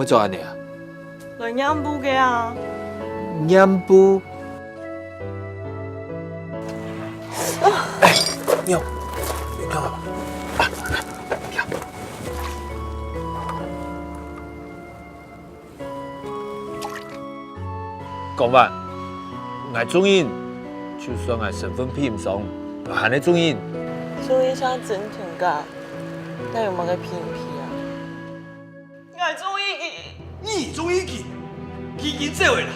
要做安尼啊？来染布嘅啊！染布。你干嘛？讲吧，我中意，就算我身份偏唔上，还你中意。所以想真情噶，但有冇个偏僻啊？我中意佢。你中意佢，佢已經走啦，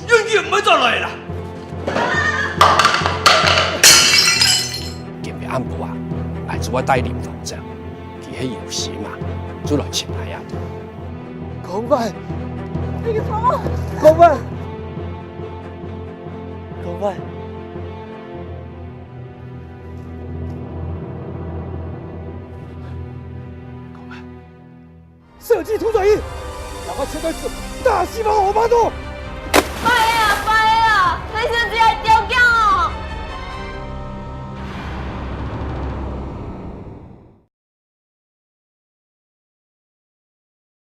永遠唔會再來啦。今日暗部啊，来自我带领方丈，佢喺游戏嘛，就来请来呀。公办，你好，公办，公办。设计图转印，让我切断是大西方欧巴多。